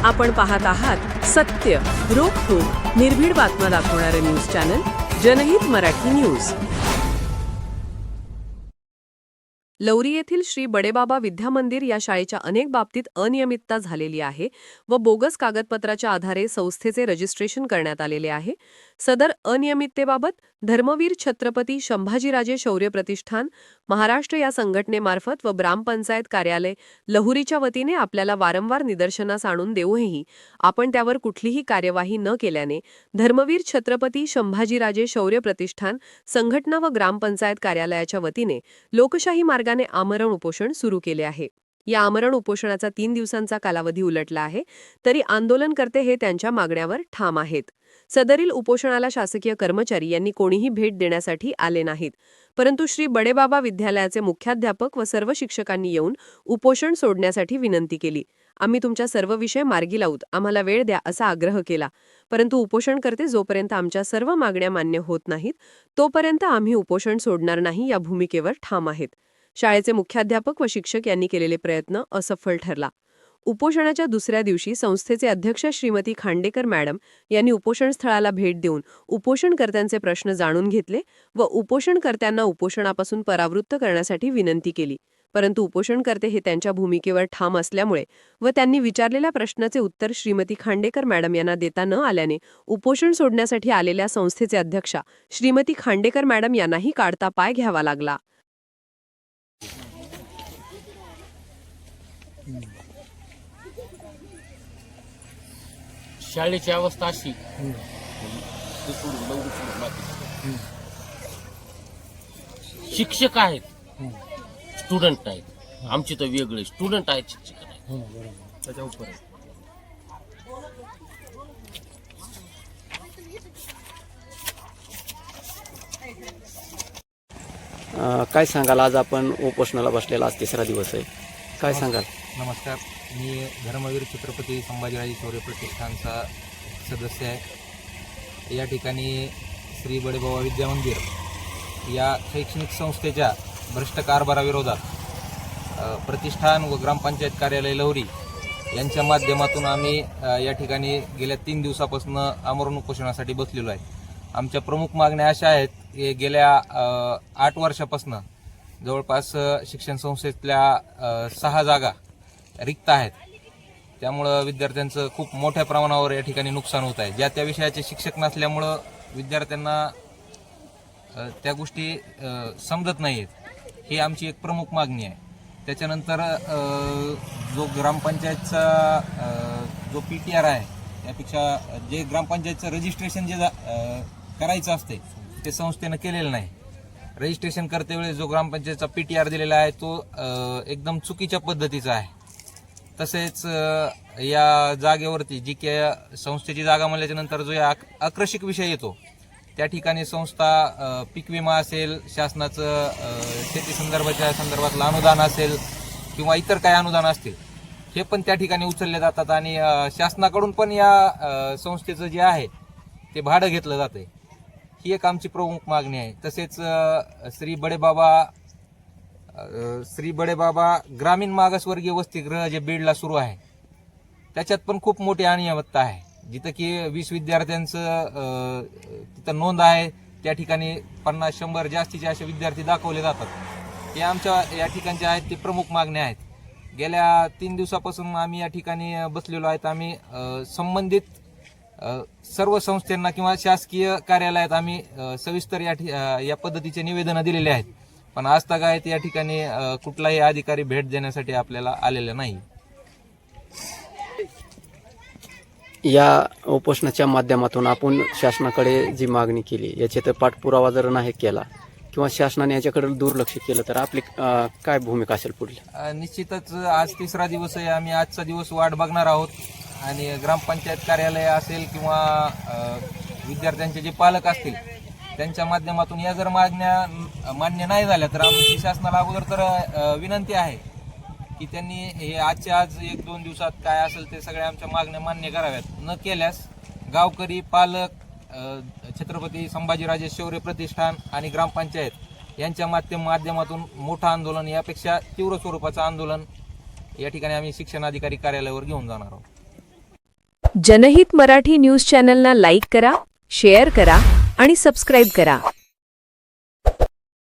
आपण पाहत आहात सत्य, रोखठोक, निर्भीड बातम्या दाखवणारे न्यूज चॅनल जनहित मराठी न्यूज. लौरी येथील श्री बडेबाबा विद्या मंदिर या शाळेच्या अनेक बाबतीत अनियमितता झालेली आहे व बोगस कागदपत्राच्या आधारे संस्थेचे रजिस्ट्रेशन करण्यात आलेले आहे. सदर अनियमिततेबाबत धर्मवीर छत्रपती संभाजीराजे शौर्य प्रतिष्ठान महाराष्ट्र या संघटनेमार्फत व ग्रामपंचायत कार्यालय लहुरीच्या वतीने आपल्याला वारंवार निदर्शनास आणून देऊनही आपण त्यावर कुठलीही कार्यवाही न केल्याने धर्मवीर छत्रपती संभाजीराजे शौर्य प्रतिष्ठान संघटना व ग्रामपंचायत कार्यालयाच्या वतीने लोकशाही मार्गाने आमरण उपोषण सुरू केले आहे. या आमरण उपोषणाचा 3 दिवसांचा कालावधी उलटला आहे, तरी आंदोलनकर्ते हे त्यांच्या मागण्यावर ठाम आहेत. सदरील उपोषणाला शासकीय कर्मचारी यांनी कोणीही भेट देण्यासाठी आले नाहीत, परंतु श्री बडेबाबा विद्यालयाचे मुख्याध्यापक व सर्व शिक्षकांनी येऊन उपोषण सोडण्यासाठी विनंती केली. आम्ही तुमच्या सर्व विषय मार्गी लावूत, आम्हाला वेळ द्या असा आग्रह केला, परंतु उपोषणकर्ते जोपर्यंत आमच्या सर्व मागण्या मान्य होत नाहीत तोपर्यंत आम्ही उपोषण सोडणार नाही या भूमिकेवर ठाम आहेत. शाळेचे मुख्याध्यापक व शिक्षक यांनी केलेले प्रयत्न असफल ठरला. उपोषणाच्या दुसऱ्या दिवशी संस्थेचे अध्यक्ष श्रीमती खांडेकर मॅडम यांनी उपोषण स्थळाला भेट देऊन उपोषणकर्त्यांचे प्रश्न जाणून घेतले व उपोषणकर्त्यांना उपोषणापासून परावृत्त करण्यासाठी विनंती केली, परंतु उपोषणकर्ते हे त्यांच्या भूमिकेवर ठाम असल्यामुळे व त्यांनी विचारलेल्या प्रश्नाचे उत्तर श्रीमती खांडेकर मॅडम यांना देता न आल्याने उपोषण सोडण्यासाठी आलेल्या संस्थेचे अध्यक्षा श्रीमती खांडेकर मॅडम यांनाही काढता पाय घ्यावा लागला. शाळेची अवस्था अशी शिक्षक आहेत, स्टुडंट नाहीत. आमचे तर वेगळे स्टुडंट आहेत, शिक्षक नाही. त्याच्या उपर काय सांगाल? आज आपण उपोषणाला बसलेला आज 3रा दिवस आहे, काय सांगाल? नमस्कार, मी धर्मवीर छत्रपती संभाजीराजे शौर्य प्रतिष्ठानचा सदस्य आहे. या ठिकाणी श्री बडेबाबा विद्या मंदिर या शैक्षणिक संस्थेच्या भ्रष्ट कारभाराविरोधात प्रतिष्ठान व ग्रामपंचायत कार्यालय लहुरी यांच्या माध्यमातून आम्ही या ठिकाणी गेल्या 3 दिवसापासून आमरण उपोषणासाठी बसलेलो आहे. आमच्या प्रमुख मागण्या अशा आहेत की गेल्या 8 वर्षापासून जवळपास शिक्षण संस्थेतल्या 6 जागा रिक्त आहेत. त्यामुळं विद्यार्थ्यांचं खूप मोठ्या प्रमाणावर या ठिकाणी नुकसान होत आहे. ज्या त्या विषयाचे शिक्षक नसल्यामुळं विद्यार्थ्यांना त्या गोष्टी समजत नाहीत. ही आमची एक प्रमुख मागणी आहे. त्याच्यानंतर जो ग्रामपंचायतचा जो PTR आहे, त्यापेक्षा जे ग्रामपंचायतचं रजिस्ट्रेशन जे करायचं असते ते संस्थेनं केलेलं नाही. रजिस्ट्रेशन करते वेळेस जो ग्रामपंचायतचा PTR दिलेला आहे तो एकदम चुकीच्या पद्धतीचा आहे. तसेच या जागेवरती जी की संस्थेची जागा म्हणल्याच्या नंतर जो या आकर्षक विषय येतो त्या ठिकाणी संस्था पीक विमा असेल, शासनाचं शेती संदर्भातलं अनुदान असेल किंवा इतर काही अनुदान असतील, हे पण त्या ठिकाणी उचलले जातात आणि शासनाकडून पण या संस्थेचं जे आहे ते भाडं घेतलं जातंय. ही एक आमची प्रमुख मागणी आहे. तसेच श्री बडेबाबा ग्रामीण मागासवर्गीय वसतिगृह जे बीडला सुरू आहे त्याच्यात पण खूप मोठी अनियमितता आहे. जिथं की 20 विद्यार्थ्यांचं तिथं नोंद आहे, त्या ठिकाणी 50-100 जास्तीचे असे विद्यार्थी दाखवले जातात. हे आमच्या या ठिकाणचे आहेत ते प्रमुख मागण्या आहेत. गेल्या 3 दिवसापासून आम्ही या ठिकाणी बसलेलो आहेत. आम्ही संबंधित सर्व संस्थांना किंवा शासकीय कार्यालयात आम्ही सविस्तर या पद्धतीचे निवेदनं दिलेले आहेत, पण आज तक या ठिकाणी कुठलाही अधिकारी भेट देण्यासाठी आपल्याला आलेला नाही. या उपोषणाच्या माध्यमातून आपण शासनाकडे जी मागणी केली याचे तर पाठपुरावा जर नाही केला किंवा शासनाने याच्याकडे दुर्लक्ष केलं तर आपली काय भूमिका असेल पुढली? निश्चितच आज 3रा दिवस आहे. आम्ही आजचा दिवस वाट बघणार आहोत आणि ग्रामपंचायत कार्यालय असेल किंवा विद्यार्थ्यांचे जे पालक असतील त्यांच्या माध्यमातून या जर मागण्या मान्य नाही झाल्या तर आमची शासनाला अगोदर तर विनंती आहे की त्यांनी हे आजच्या आज 1-2 दिवसात काय असेल ते सगळ्या आमच्या मागण्या मान्य कराव्यात. न केल्यास गावकरी, पालक, छत्रपती संभाजीराजे शौर्य प्रतिष्ठान आणि ग्रामपंचायत यांच्या माध्यमातून मोठं आंदोलन, यापेक्षा तीव्र स्वरूपाचं आंदोलन या ठिकाणी आम्ही शिक्षण अधिकारी कार्यालयावर घेऊन जाणार आहोत. जनहित मराठी न्यूज चॅनलला लाईक करा, शेअर करा आणि सबस्क्राईब करा.